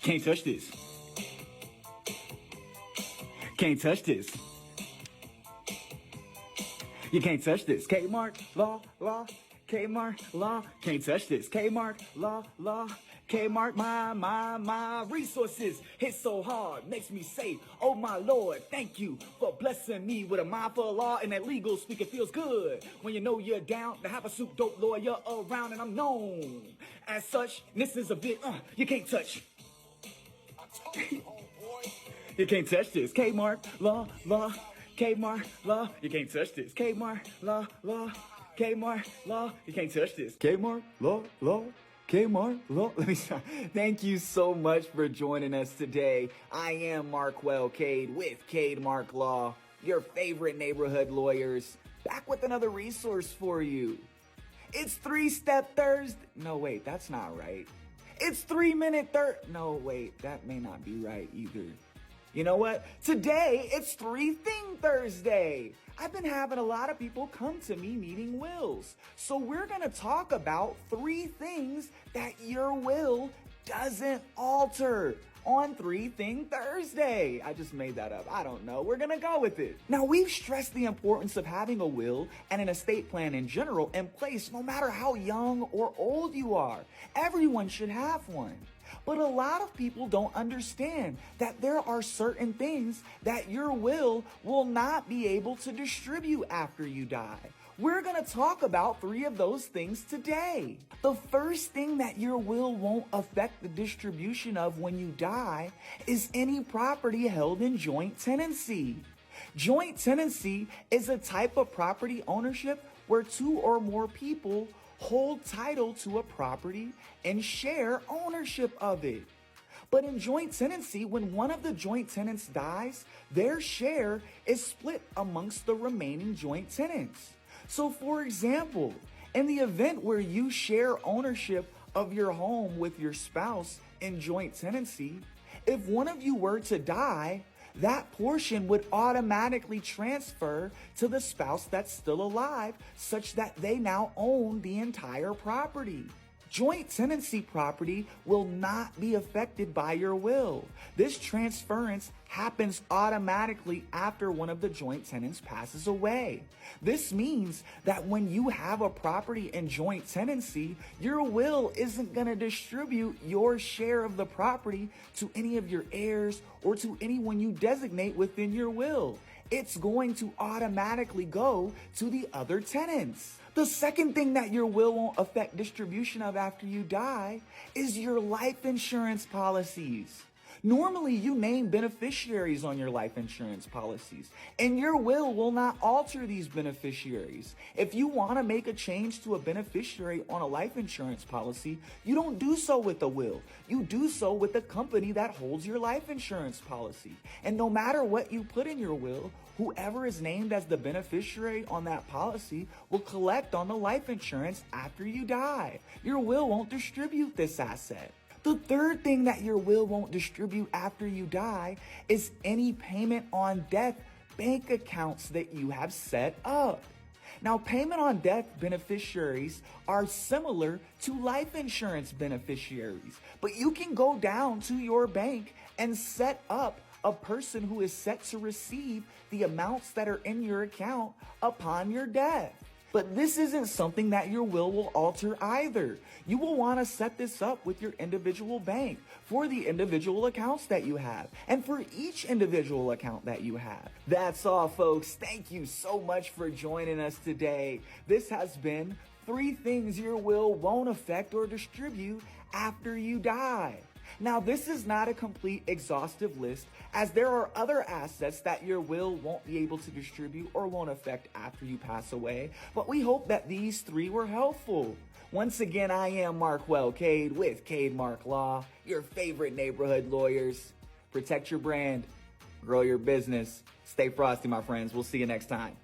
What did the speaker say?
Can't touch this. Can't touch this. You can't touch this. Kmart, law, Kmart, law. Can't touch this. Kmart, law, Kmart, my resources hit so hard, makes me say, oh my Lord, thank you for blessing me with a mind for law and that legal speak. It feels good when you know you're down to have a super dope lawyer around, and I'm known as such. This is a bit, you can't touch. You can't touch this. Kmart, law, Kmart, law. You can't touch this. Kmart, law, Kmart, law. You can't touch this. Kmart, law, Kmart, law. Let me stop. Thank you so much for joining us today. I am Markwell Cade with Cade Mark Law, your favorite neighborhood lawyers, back with another resource for you. It's 3-Step Thursday. No, wait, that's not right. It's 3-Minute No, wait, that may not be right either. You know what? Today, it's 3-Thing Thursday. I've been having a lot of people come to me needing wills. So we're going to talk about 3 things that your will doesn't alter on 3-Thing Thursday. I just made that up. I don't know. We're going to go with it. Now, we've stressed the importance of having a will and an estate plan in general in place no matter how young or old you are. Everyone should have one. But a lot of people don't understand that there are certain things that your will not be able to distribute after you die. We're going to talk about 3 of those things today. The first thing that your will won't affect the distribution of when you die is any property held in joint tenancy. Joint tenancy is a type of property ownership where 2 or more people hold title to a property and share ownership of it. But in joint tenancy, when one of the joint tenants dies, their share is split amongst the remaining joint tenants. So for example, in the event where you share ownership of your home with your spouse in joint tenancy, if one of you were to die, that portion would automatically transfer to the spouse that's still alive, such that they now own the entire property. Joint tenancy property will not be affected by your will. This transference happens automatically after one of the joint tenants passes away. This means that when you have a property in joint tenancy, your will isn't going to distribute your share of the property to any of your heirs or to anyone you designate within your will. It's going to automatically go to the other tenants. The second thing that your will won't affect distribution of after you die is your life insurance policies. Normally, you name beneficiaries on your life insurance policies, and your will not alter these beneficiaries. If you want to make a change to a beneficiary on a life insurance policy, you don't do so with a will. You do so with the company that holds your life insurance policy. And no matter what you put in your will, whoever is named as the beneficiary on that policy will collect on the life insurance after you die. Your will won't distribute this asset. The third thing that your will won't distribute after you die is any payment on death bank accounts that you have set up. Now, payment on death beneficiaries are similar to life insurance beneficiaries, but you can go down to your bank and set up a person who is set to receive the amounts that are in your account upon your death. But this isn't something that your will alter either. You will want to set this up with your individual bank for the individual accounts that you have and for each individual account that you have. That's all, folks. Thank you so much for joining us today. This has been 3 things your will won't affect or distribute after you die. Now, this is not a complete exhaustive list, as there are other assets that your will won't be able to distribute or won't affect after you pass away, but we hope that these 3 were helpful. Once again, I am Markwell Cade with Cade Mark Law, your favorite neighborhood lawyers. Protect your brand, grow your business. Stay frosty, my friends. We'll see you next time.